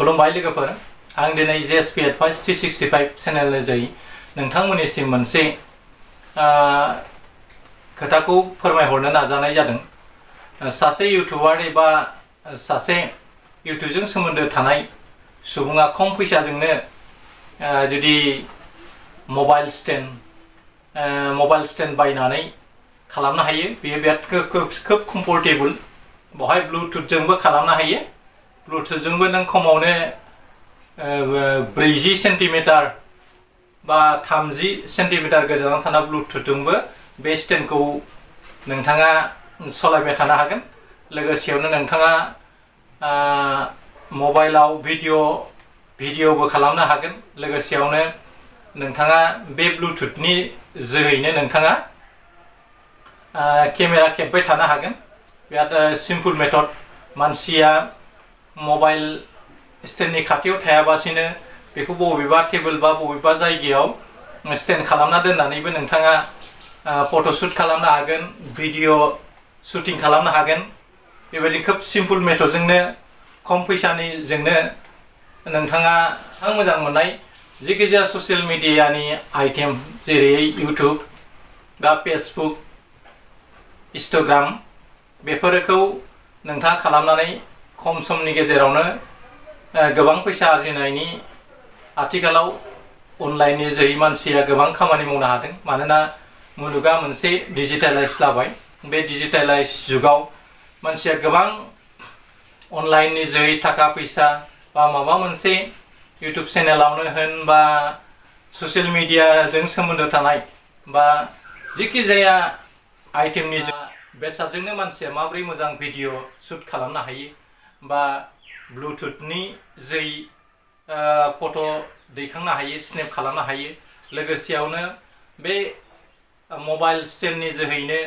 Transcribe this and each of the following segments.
खुलुमबाय लोगोफोर आं दिनै JSP Advice 365 चेनेलनि जै नोंथांमोननिसिम मोनसे खोथाखौ फोरमायहरनो नाजानाय जादों। सासे इउट्यूबार एबा सासे इउट्यूबजों सोमोन्दो थानाय सुबुङा खम फैसाजोंनो जुदि मबाइल स्टेन्ड बायनानै खालामनो हायो। बेयो बिराद खोब कम्फर्टेबल। बेवहाय ब्लुटुथजोंबो खालामनो हायो। ब्लुटुथजोंबो नों खमावनो 40 सेन्टिमिटार बा 30 सेन्टिमिटार गोजानाव थाना ब्लुटुथजोंबो बे स्टेन्डखौ नोंथाङा सालायबाय थानो हागोन। लोगोसेयावनो नोंथाङा मबाइलाव भिडिअबो खालामनो हागोन। लोगोसेयावनो नोंथाङा बे ब्लुटुथनि जोहैनो नोंथाङा केमेरा खेबबाय थानो हागोन। बिराद सिम्पल मेथड। मानसिया मबाइल स्टेन्डनि खाथियाव थायाबासिनो बेखौ बबेबा टेबोल बा बबेबा जायगायाव स्टेन्ड खालामना दोननानैबो नोंथाङा फट'शूट खालामनो हागोन, भिडिअ शुटिं खालामनो हागोन। बेबायदि खोब सिम्पल मेथडजोंनो खम फैसानिजोंनो नोंथाङा आं मोजां मोननाय जायखिजाया ससियेल मिडियानि आइटेम जेरै इउट्यूब बा फेसबुक, इंस्टाग्राम बेफोरखौ नोंथाङा खालामनानै खम समनि गेजेरावनो गोबां फैसा आरजिनायनि आथिखालाव अनलाइननि जोहै मानसिया गोबां खामानि मावनो हादों। मानोना मुलुगा मोनसे डिजिटेलाइज जाबाय। बे डिजिटेलाइज जुगाव मानसिया गोबां अनलाइननि जोहै थाखा फैसा बा माबा मोनसे इउट्यूब चेनेलावनो होन बा ससियेल मिडियाजों सोमोन्दो थानाय बा जेखि जाया आइटेमनि बेसादजोंनो मानसिया माबोरै मोजां भिडिअ शुट खालामनो हायो बा ब्लुटुथनि जै फट' दैखांनो हायो, स्नेप खालामनो हायो। लोगोसेयावनो बे मबाइल स्टेन्डनि जोहैनो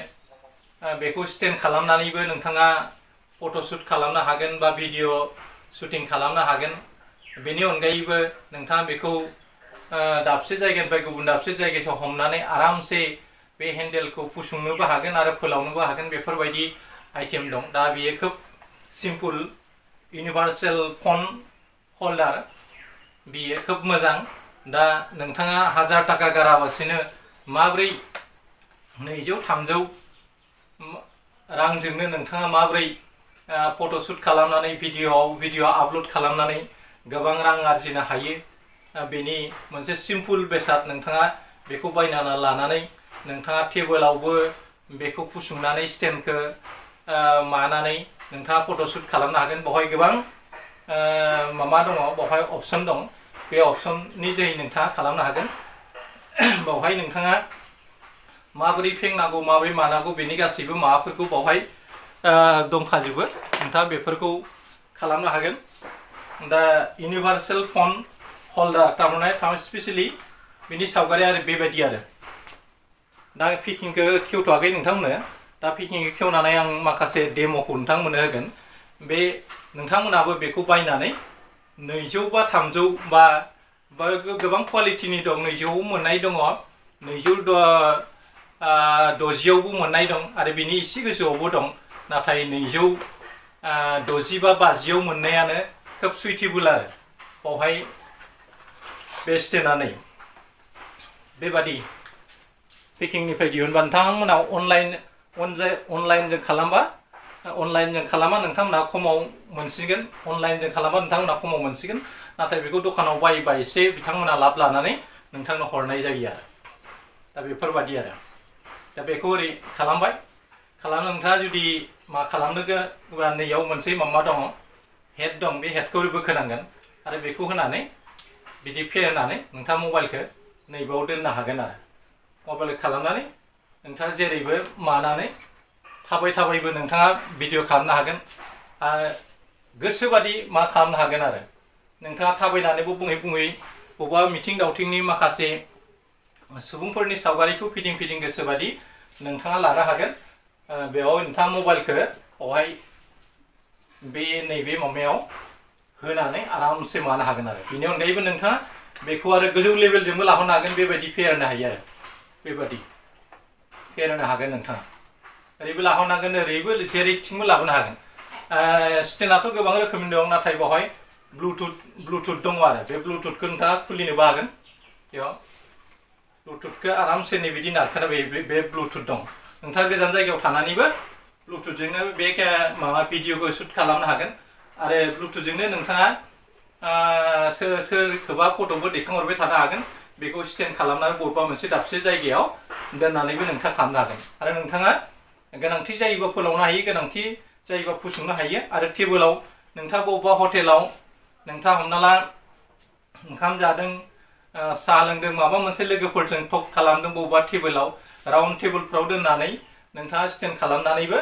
बेखौ स्टेन्ड खालामनानैबो नोंथाङा फट' शुट खालामनो हागोन बा भिडिअ शुटिं खालामनो हागोन। बेनि अनगायैबो नोंथाङा बेखौ दाबसे जायगानिफ्राय गुबुन दाबसे जायगायाव हमनानै आरामसे बे हेन्डेलखौ फुसुंनोबो हागोन आरो फोलावनोबो हागोन। बेफोरबायदि आइटेम दं। दा बेयो खोब सिम्पल इउनिभार्सेल फन हल्डार। बेयो खोब मोजां। दा नोंथाङा 1000 थाखा गाराबासिनो माब्रै 200-300 रांजोंनो नोंथाङा माब्रै फट'शूट खालामनानै भिडिअ आपल'ड खालामनानै गोबां रां आरजिनो हायो। बेनि मोनसे सिम्पल बेसाद। नोंथाङा बेखौ बायना लानानै नोंथाङा टेबोलावबो बेखौ फुसुंनानै स्टेन्डखौ मानानै नोंथाङा फट'शूट खालामनो हागोन। बेवहाय गोबां माबा दङ, बेवहाय अपसन दं। बे अपसननि जोहै नोंथाङा खालामनो हागोन। बेवहाय नोंथाङा माबोरै फेंनांगौ माबोरै मानांगौ बेनि गासैबो माबाफोरखौ बेवहाय दंखाजोबो। नोंथाङा बेफोरखौ खालामनो हागोन। दा इउनिभार्सेल फन हल्डार थारमाने स्पेसियेलि बिनि सावगारिया बेबायदि आरो। दा पेकिंखौ खेवथ'वाखै नोंथांमोननो। दा पेकिंखौ खेवनानै आं माखासे डेम'खौ नोंथांमोननो होगोन। बे नोंथांमोनाबो बेखौ बायनानै 200 बा 300 बा गोबां क्वालिटिनि दं। 200 मोननाय दङ, 260आवबो मोननाय दं आरो बिनि एसे गोजौआवबो दं। नाथाय 260 बा 50आव मोननायानो खोब सुइटेबल आरो। बेवहाय बे स्टेन्डआनो बेबादि पेकिंनिफ्राय दिहुनबा नोंथांमोनाव अनलाइनजों खालामबा नोंथांमोनहा खमाव मोनसिगोन। अनलाइनजों खालामबा नोंथांमोनहा खमाव मोनसिगोन। नाथाय बेखौ दखानाव बायोबा एसे बिथांमोना लाब लानानै नोंथांनो हरनाय जायो आरो। दा बेफोरबादि आरो। दा बेखौ ओरै खालामबाय। नोंथाङा जुदि मा खालामनो नैयाव मोनसे माबा दङ, हेड दं। बे हेडखौ बोखोनांगोन आरो बेखौ होनानै बिदि फेरनानै नोंथाङा मबाइलखौ नैबेयाव दोननो हागोन आरो। मबाइल खालामनानै नोंथाङा जेरैबो मानानै थाबायबो नोंथाङा भिडिअ खालामनो हागोन। गोसोबादि मा खालामनो हागोन आरो। नोंथाङा थाबायनानैबो बुङै बबेबा मिथिं दावथिंनि माखासे सुबुंफोरनि सावगारिखौ फिदिं गोसोबादि नोंथाङा लानो हागोन। बेयाव नोंथाङा मबाइलखौ बेवहाय बे नैबे माबायाव होनानै आरामसे मानो हागोन आरो। बेनि अनगायैबो नोंथाङा बेखौ आरो गोजौ लेभेलजोंबो लाहोनो हागोन। बेबायदि फेहेरनो हायो आरो। बेबादि फेहेरनो हागोन नोंथाङा। ओरैबो लाहोनो हागोन, ओरैबो जेरैथिंबो लाबोनो हागोन। स्टेन्डआथ' गोबां रोखोमनि दं। नाथाय बेवहाय ब्लुटुथ दङ आरो बे ब्लुटुथखौ नोंथाङा खुलिनोबो हागोन बेयाव ब्लुटुथखौ आरामसे नै बिदि नारखाना बे ब्लुटुथ दं नोंथाङा गोजान जायगायाव थानानैबो ब्लुटुथजोंनो बे माबा भिडिअखौ शुट खालामनो हागोन आरो ब्लुटुथजोंनो नोंथाङा सोरखौबा फट'बो दैखांहरबाय थानो हागोन बेखौ स्टेन्ड खालामनानै बबेबा मोनसे दाबसे जायगायाव दोननानैबो नोंथाङा खालामनो हागोन आरो नोंथाङा गोनांथि जायोबा फोलावनो हायो गोनांथि जायोबा फुसुंनो हायो आरो टेबोलाव नोंथाङा बबेबा हटेलाव नोंथाङा हमना ला ओंखाम जादों साहा लोंदों माबा मोनसे लोगोफोरजों टक खालामदों बबेबा टेबोलाव राउन्ड टेबोलफ्राव दोननानै नोंथाङा स्टेन्ड खालामनानैबो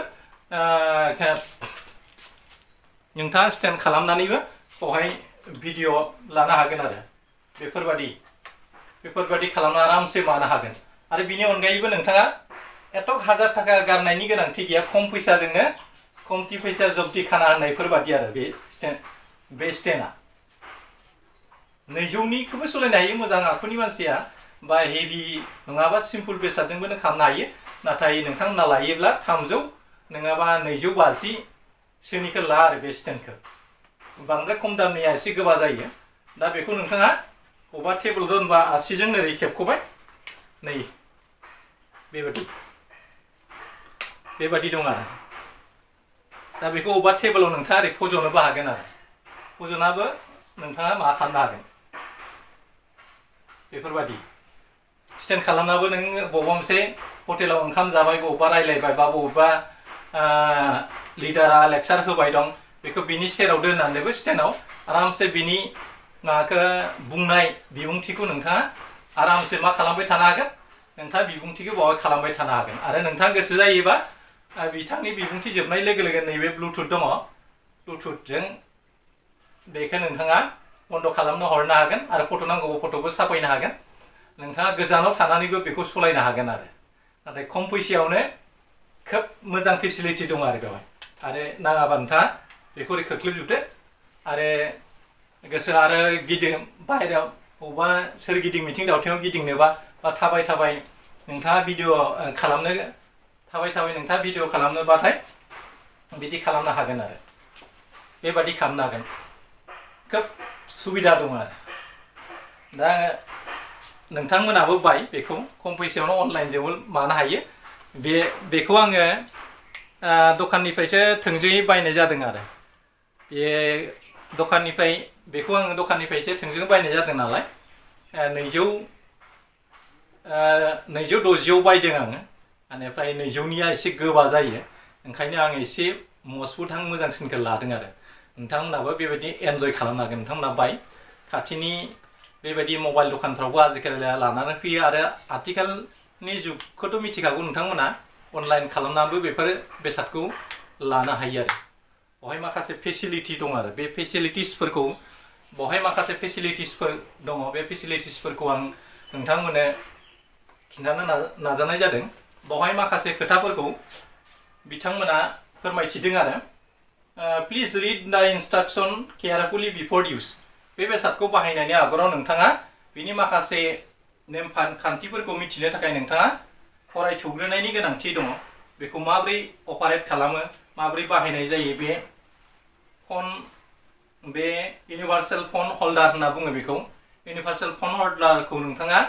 बेवहाय भिडिअ लानो हागोन आरो बेफोरबादि खालामना आरामसे मानो हागोन आरो बिनि अनगायैबो नोंथाङा एथ' हाजार थाखा गारनायनि गोनांथि गैया खम फैसाजोंनो खमथि फैसा जब्दि खाना होननायफोरबादि आरो बे स्टेन्डआ 200निखौबो सालायनो हायो मोजां आखुनि मानसिया बा हेभि नङाबा सिम्पल बेसादजोंबो नों खालामनो हायो नाथाय नोंथांमोना लायोब्ला 300 नङाबा 250 सोनिखौ ला आरो बे स्टेन्डखौ बांद्राय खम दामनिया एसे गोबा जायो दा बेखौ नोंथाङा बबेबा टेबोल दोनबा आसिजों ओरै खेबख'बाय नै बेबादि दं आरो दा बेखौ बबेबा टेबोलाव नोंथाङा ओरै फज'नोबो हागोन आरो फज'नाबो नोंथाङा मा खालामनो हागोन बेफोरबादि स्टेन्ड खालामनाबो नों बबेबा मोनसे हटेलाव ओंखाम जाबाय बबेबा रायलायबाय बा बबेबा लिडारा लेक्चार होबाय दं बेखौ बिनि सेराव दोननानैबो स्टेन्डआव आरामसे बिनि माबाखौ बुंनाय बिबुंथिखौ नोंथाङा आरामसे मा खालामबाय थानो हागोन नोंथाङा बिबुंथिखौ बावहाय खालामबाय थानो हागोन आरो नोंथाङा गोसो जायोबा बिथांनि बिबुंथि जोबनाय लोगो लोगो नैबे ब्लुटुथ दङ ब्लुटुथजों बेखौ नोंथाङा बन्द खालामनो हरनो हागोन आरो फट' नांगौबा फट'बो साफायनो हागोन नोंथाङा गोजानाव थानानैबो बेखौ सालायनो हागोन आरो नाथाय खम फैसायावनो खोब मोजां फेसिलिटि दं आरो बेवहाय आरो नाङाबा नोंथाङा बेखौ ओरै खोख्लोबजोबदो आरो गोसो आरो बाहेरायाव बबेबा सोरगिदिं मिथिं दावथिङाव गिदिंनोबा बा थाबाय नोंथाङा भिडिअ खालामनोबाथाय बिदि खालामनो हागोन आरो बेबादि खालामनो हागोन खोब सुबिदा दं आरो दा नोंथांमोनाबो बाय बेखौ खम फैसायावनो अनलाइनजोंबो मानो हायो बेखौ आङो दखाननिफ्रायसो थोंजोङै बायनाय जादों आरो बे दखाननिफ्रायसो थोंजोङै बायनाय जादों नालाय 260 बायदों आङो बेनिफ्राय 200निया एसे गोबा जायो ओंखायनो आं एसे मजबुत मोजांसिनखौ लादों आरो नोंथांमोनाबो बेबायदि एन्जय खालामनो हागोन नोंथांमोना बाय खाथिनि बेबायदि मबाइल दखानफ्रावबो आजिखालि लानानै फैयो आरो आथिखालनि जुगखौथ' मिथिखागौ नोंथांमोना अनलाइन खालामनानैबो बेफोर बेसादखौ लानो हायो आरो बेवहाय माखासे फेसिलिटि दं आरो बे फेसिलिटिसफोरखौ बेवहाय माखासे फेसिलिटिसफोर दङ बे फेसिलिटिसफोरखौ आं नोंथांमोननो खिन्थानो नाजानाय जादों बेवहाय माखासे खोथाफोरखौ बिथांमोना फोरमायथिदों आरो please read the इन्सट्राक्शन केयारफुली before use बे बेसादखौ बाहायनायनि आगोलाव नोंथाङा बिनि माखासे नेमखान्थिफोरखौ मिथिनो थाखाय नोंथाङा फरायथ'ग्रोनायनि गोनांथि दङ बेखौ माबोरै अपारेट खालामो माबोरै बाहायनाय जायो बे इउनिभार्सेल फन हल्डार होनना बुङो बेखौ इउनिभार्सेल फन हल्डारखौ नोंथाङा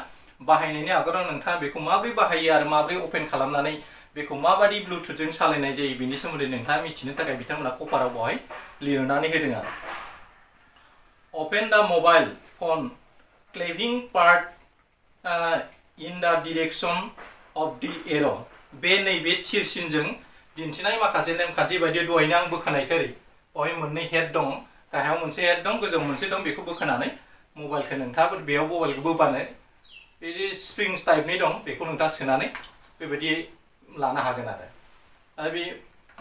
बाहायनायनि आगोलाव नोंथाङा बेखौ माबोरै बाहायो आरो माबोरै अपेन खालामनानै बेखौ माबादि ब्लुटुथजों सालायनाय जायो बिनि सोमोन्दै नोंथाङा मिथिनो थाखाय बिथांमोना कभाराव बेवहाय लिरनानै होदों आरो Open the mobile phone cleaving part in the direction of the arrow बे नैबे थिरसिनजों दिन्थिनाय माखासे नेमखान्थि बायदि दहायनो आं बोखानायखौ ओरै बेवहाय मोननै हेड दं गाहायाव मोनसे हेड दं गोजौआव मोनसे दं बेखौ बोखानानै मबाइलखौ नोंथाङा बेयाव मबाइलखौ बोबानो बिदि स्प्रिं टाइपनि दं बेखौ नोंथाङा सोनानै बेबायदि लानो हागोन आरो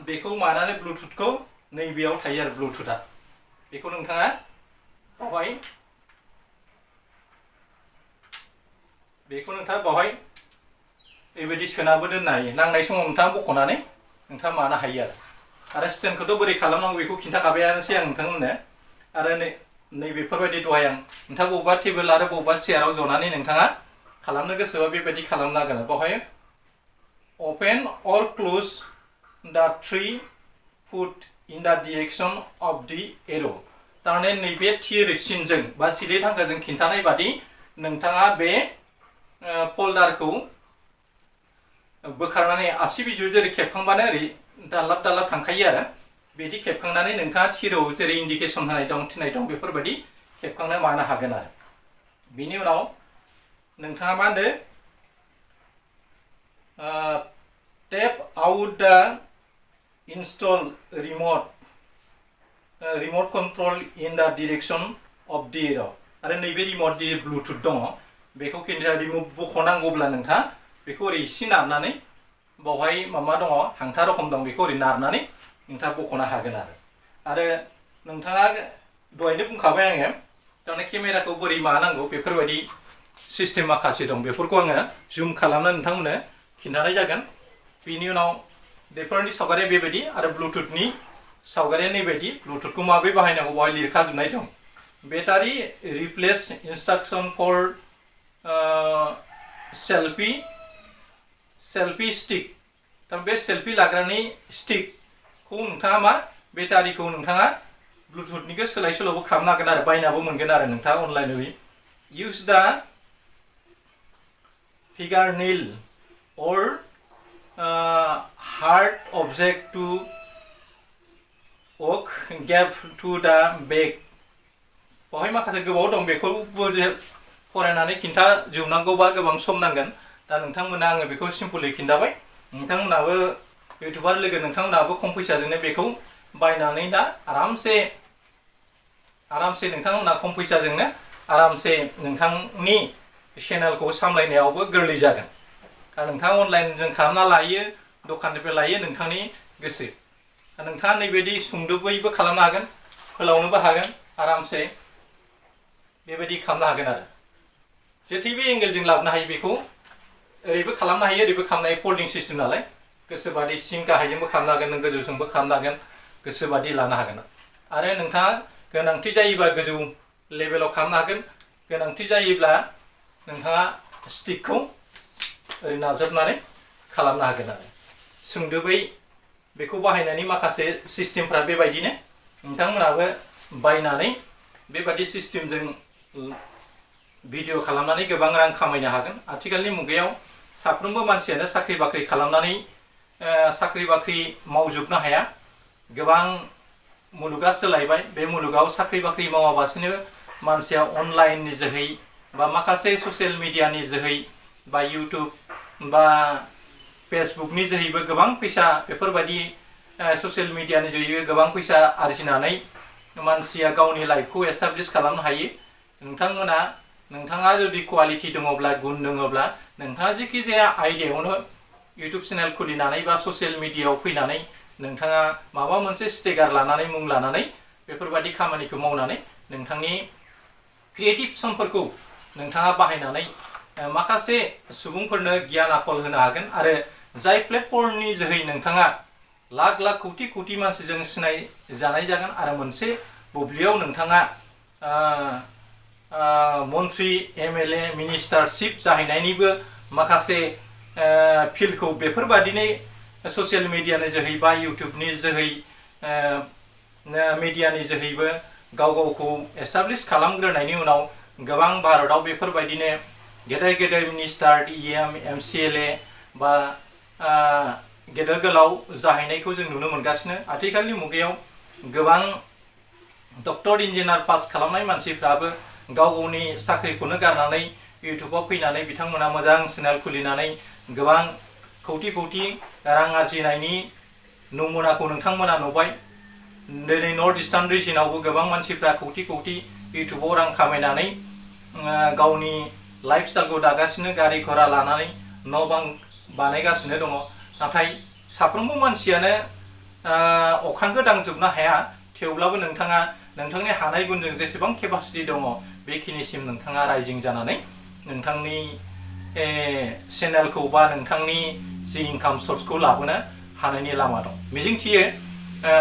बेखौ मानानै ब्लुटुथखौ नैबेयाव थायो आरो ब्लुटुथआ बेखौ नोंथाङा बेवहाय बेबायदि सोनाबो दोननो हायो नांनाय समाव नोंथाङा बख'नानै नोंथाङा मानो हायो आरो स्टेन्डखौथ' बोरै खालामनांगौ बेखौ खिन्थाखाबायानोसै आं नोंथांमोननो आरो नैबेफोरबायदि दहाय आं नोंथाङा बबेबा टेबोल आरो बबेबा चेयाराव जनानै नोंथाङा खालामनो गोसोबा बेबायदि खालामनो हागोन बेवहाय open or close the 3 foot in the direction of the arrow तारमाने नैबे थिर सिनजों बा सिले थांखोजों खिन्थानाय बादि नोंथाङा बे फोल्डारखौ बोखारनानै आसि बिजौ जेरै खेबखांबानो ओरै दालाब दालाब थांखायो आरो बिदि खेबखांनानै नोंथाङा थिराव जेरै इन्डिकेसन होनाय दं थिनाय दं बेफोरबायदि खेबखांनो मानो हागोन आरो बिनि उनाव नोंथाङा मा होनदो टेप आउट द install remote control in the direction of the arrow आरो नैबे रिमोट दि ब्लुटुथ दङ बेखौ खिन्था रिमुभ बख'नांगौब्ला नोंथाङा बेखौ ओरै एसे नारनानै बावहाय माबा दङ हांथा रखम दं बेखौ ओरै नारनानै नोंथाङा बख'नो हागोन आरो नोंथाङा दहायनो बुंखाबाय आङो तारमाने केमेराखौ बोरै मानांगौ बेफोरबायदि सिस्टेम माखासे दं बेफोरखौ आङो जुम खालामनानै नोंथांमोननो खिन्थानाय जागोन बिनि उनाव बेफोरनि सावगारिया बेबायदि आरो ब्लुटुथनि सावगारिया नैबायदि ब्लुटुथखौ माबोरै बाहायनांगौ बेवहाय लिरखाजोबनाय दं बेटारि रिप्लेस इन्सट्राक्सन फर सेल्फि स्टिक तारमाने बे सेल्फि लाग्रानि स्टिकखौ नोंथाङा मा बेटारिखौ नोंथाङा ब्लुटुथनिखौ सोलाय सोल'बो खालामनो हागोन आरो बायनाबो मोनगोन आरो नोंथाङा अनलाइनआव इउज दा फिगार नील or hard object to hook gap to the back बहाय माखासे गोबाव दं बेखौबो फरायनानै खिन्था जोबनांगौबा गोबां सम नांगोन दा नोंथांमोना आङो बेखौ सिम्पली खिन्थाबाय नोंथांमोनाबो इउटुबार लोगो नोंथांमोनाबो खम फैसाजोंनो बेखौ बायनानै दा आरामसे नोंथांमोना खम फैसाजोंनो आरामसे नोंथांनि चेनेलखौ सामलायनायावबो गोरलै जागोन नोंथाङा अनलाइनजों खालामना लायो दखाननिफ्राय लायो नोंथांनि गोसो नोंथाङा नैबायदि सुंदोबैबो खालामनो हागोन फोलावनोबो हागोन आरामसे बेबायदि खालामनो हागोन आरो जेथिबो एंगेलजों लाबोनो हायो बेखौ ओरैबो खालामनो हायो ओरैबो खालामनो हायो फोल्डिं सिस्टेम नालाय गोसोबादि सिं गाहायजोंबो खालामनो हागोन नों गोजौजोंबो खालामनो हागोन गोसोबादि लानो हागोन आरो नोंथाङा गोनांथि जायोबा गोजौ लेभेलाव खालामनो हागोन गोनांथि जायोब्ला नोंथाङा स्टिकखौ ओरै नाजाबनानै खालामनो हागोन आरो सुंदोबै बेखौ बाहायनायनि माखासे सिस्टेमफ्रा बेबायदिनो नोंथांमोनाबो बायनानै बेबायदि सिस्टेमजों भिडिअ खालामनानै गोबां रां खामायनो हागोन आथिखालनि मुगायाव साफ्रोमबो मानसियानो साख्रि बाख्रि खालामनानै साख्रि बाख्रि मावजोबनो हाया गोबां मुलुगा सोलायबाय बे मुलुगाव साख्रि बाख्रि मावाबासिनो मानसिया अनलाइननि जोहै बा माखासे ससियेल मिडियानि जोहै बा इउटुब बा फेसबुकनि जोहैबो गोबां फैसा बेफोरबायदि ससियेल मिडियानि जोहैबो गोबां फैसा आरजिनानै मानसिया गावनि लाइफखौ एस्टाब्लिश खालामनो हायो नोंथाङा जुदि क्वालिटि दङब्ला गुन दङब्ला नोंथाङा जेखि जाया आयदायावनो इउटुब चेनेल खुलिनानै बा ससियेल मिडियायाव फैनानै नोंथाङा माबा मोनसे स्टेगार लानानै मुं लानानै बेफोरबायदि खामानिखौ मावनानै नोंथांनि क्रिएटिभ समफोरखौ नोंथाङा बाहायनानै माखासे सुबुंफोरनो गियान आखल होनो हागोन आरो जाय प्लेटफर्मनि जोहै नोंथाङा लाख लाख कौटि कौटि मानसिजों सिनाय जानाय जागोन आरो मोनसे बुब्लियाव नोंथाङा मन्त्रि एमएलए मिनिस्टारशिप जाहैनायनिबो माखासे फिल्डखौ बेफोरबादिनो ससियेल मिडियानि जोहै बा इउटुबनि जोहै मिडियानि जोहैबो गावखौ एस्टाब्लिश खालामग्रोनायनि उनाव गोबां भारताव बेफोरबायदिनो गेदेर गेदेर मिनिस्टार इएम एमसिएलए बा गेदेर गोलाव जाहैनायखौ जों नुनो मोनगासिनो आथिखालनि मुगायाव गोबां डक्टर इन्जिनियार पास खालामनाय मानसिफ्राबो गावनि साख्रिखौनो गारनानै इउटुबाव फैनानै बिथांमोना मोजां चेनेल खुलिनानै गोबां कौटि कौटि रां आरजिनायनि नमुनाखौ नोंथांमोना नुबाय दिनै नर्थ इस्टार्न रिजनावबो गोबां मानसिफ्रा कौटि कौटि इउटुबाव रां खामायनानै गावनि लाइफ स्टाइलखौ दागासिनो गारि घोड़ा लानानै न' बां बानायगासिनो दङ नाथाय साफ्रोमबो मानसियानो अख्रांखौ दांजोबनो हाया थेवब्लाबो नोंथाङा नोंथांनि हानाय गुनजों जेसेबां केपासिटि दङ बेखिनिसिम नोंथाङा राइजिं जानानै नोंथांनि चेनेलखौ बा नोंथांनि जि इनकाम सर्सखौ लाबोनो हानायनि लामा दं मिजिंथियो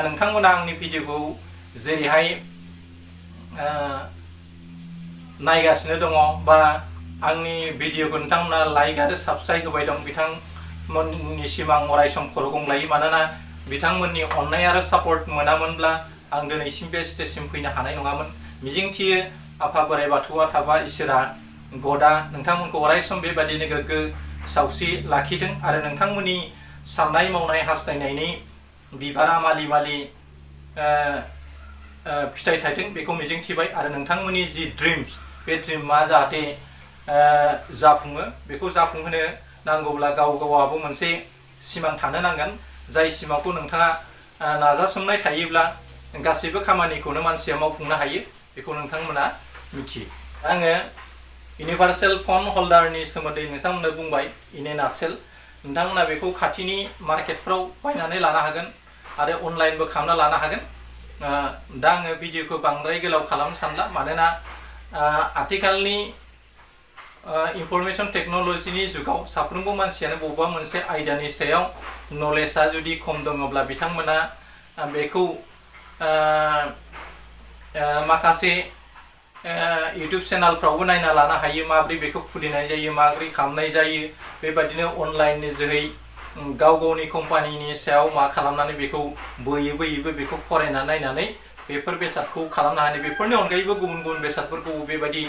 नोंथांमोना आंनि भिडिअखौ जेरैहाय नायगासिनो दङ बा आंनि भिडिअखौ नोंथांमोना लाइक आरो साबस्क्राइब होबाय दं बिथांमोननिसिम आं अरायसम खर' गंलायो मानोना बिथांमोननि अननाय आरो सापर्ट मोनामोनब्ला आं दिनैसिम बे स्टेजसिम फैनो हानाय नङामोन। मिजिंथियो आफा बोराइ बाथौआ थाबा इसोरा गदा नोंथांमोनखौ अरायसम बेबादिनो गोग्गो सावस्रि लाखिथों आरो नोंथांमोननि साननाय मावनाय हास्थायनायनि बिबारा मालि मालि फिथाइ थायथों बेखौ मिजिंथिबाय आरो नोंथांमोननि जि ड्रिम्स बे ड्रिमा जाहाथे जाफुङो। बेखौ जाफुंहोनो नांगौब्ला गाव गावाबो मोनसे सिमां थानो नांगोन। जाय सिमांखौ नोंथाङा नाजासोमनाय थायोब्ला गासैबो खामानिखौनो मानसिया मावफुंनो हायो बेखौ नोंथांमोना मिथियो। आङो इउनिभार्सेल फन हल्डारनि सोमोन्दै नोंथांमोननो बुंबाय इन ए नाटसेल। नोंथांमोना बेखौ खाथिनि मार्केटफ्राव बायनानै लानो हागोन आरो अनलाइनबो खालामना लानो हागोन। दा आङो भिडिअखौ बांद्राय गोलाव खालामनो सानला, मानोना आथिखालनि इनफरमेशन टेक्न'लजिनि जुगाव साफ्रोमबो मानसियानो बबेबा मोनसे आयदानि सायाव नलेजआ जुदि खम दङब्ला बिथांमोना बेखौ माखासे इउटुब चेनेलफ्रावबो नायना लानो हायो, माबोरै बेखौ खुलिनाय जायो, माबोरै खालामनाय जायो। बेबायदिनो अनलाइननि जोहै गाव गावनि कम्पानिनि सायाव मा खालामनानै बेखौ बोयैबो बेखौ फरायना नायनानै बेफोर बेसादखौ खालामनो हायो। बेफोरनि अनगायैबो गुबुन गुबुन बेसादफोरखौ बेबायदि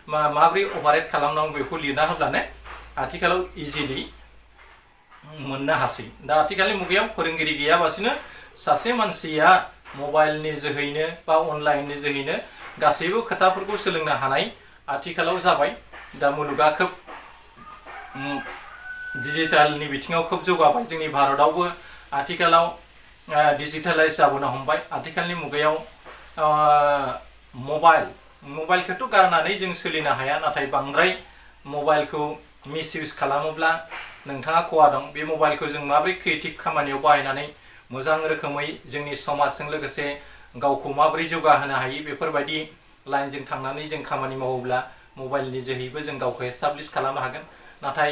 माबोरै अपारेट खालामनांगौ बेखौ लिरना होब्लानो आथिखालाव इजिलि मोननो हासै। दा आथिखालनि मुगायाव फोरोंगिरि गैयाबासिनो सासे मानसिया मबाइलनि जोहैनो बा अनलाइननि जोहैनो गासैबो खोथाफोरखौ सोलोंनो हानाय आथिखालाव जाबाय। दा मुलुगा खोब डिजिटेलनि बिथिङाव खोब जौगाबाय। जोंनि भारतआवबो आथिखालाव डिजिटेलाइज जाबोनो हमबाय। आथिखालनि मुगायाव मबाइलखौथ' गारनानै जों सोलिनो हाया, नाथाय बांद्राय मबाइलखौ मिसइउज खालामोब्ला नोंथाङा खहा दं। बे मबाइलखौ जों माबोरै क्रिएटिभ खामानियाव बाहायनानै मोजां रोखोमै जोंनि समाजजों लोगोसे गावखौ माबोरै जौगाहोनो हायो बेफोरबायदि लाइनजों थांनानै जों खामानि मावोब्ला मबाइलनि जोहैबो जों गावखौ एस्टाब्लिश खालामनो हागोन। नाथाय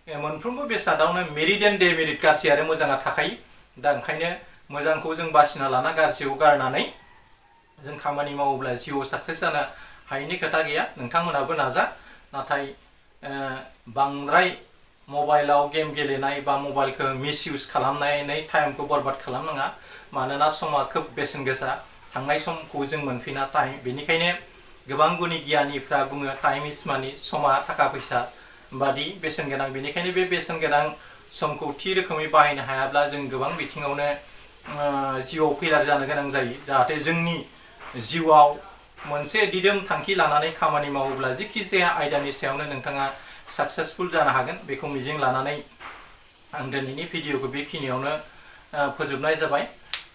मोनफ्रोमबो बेसादावनो मेरिट एन्ड डेमेरिट, गाज्रि आरो मोजाङा थाखायो। दा ओंखायनो मोजांखौ जों बासिना लाना गाज्रिखौ गारनानै जों खामानि मावोब्ला जिउआव साक्सेस जानो हायैनि खोथा गैया। नोंथांमोनाबो नाजा, नाथाय बांद्राय मबाइलाव गेम गेलेनाय बा मबाइलखौ मिसइउज खालामनानै टाइमखौ बरबाद खालामनाङा, मानोना समा खोब बेसेन गोसा। थांनाय समखौ जों मोनफिना टाइम। बेनिखायनो गोबां गुनि गियानिफ्रा बुङो टाइम इज मानि, समा थाखा फैसा बादि बेसेन गोनां। बेनिखायनो बे बेसेन गोनां समखौ थि रोखोमै बाहायनो हायाब्ला जों गोबां बिथिङावनो जिउआव फेलार जानो गोनां जायो। जाहाथे जोंनि जिउआव मोनसे दिदोम थांखि लानानै खामानि मावोब्ला जिखि जाया आयदानि सायावनो नोंथाङा साक्सेसफुल जानो हागोन बेखौ मिजिं लानानै आं दिनैनि भिडिअखौ बेखिनियावनो फोजोबनाय जाबाय।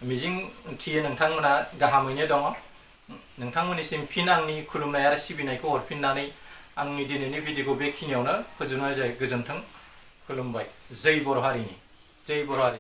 मिजिंथियो नोंथांमोना गाहामैनो दङ। नोंथांमोननिसिम फिन आंनि खुलुमनाय आरो सिबिनायखौ हरफिननानै आंनि दिनैनि भिडिअखौ बेखिनियावनो फोजोबनाय जायो। गोजोन्थों, खुलुमबाय। जै बर' हारिनि, जै बर' हारि।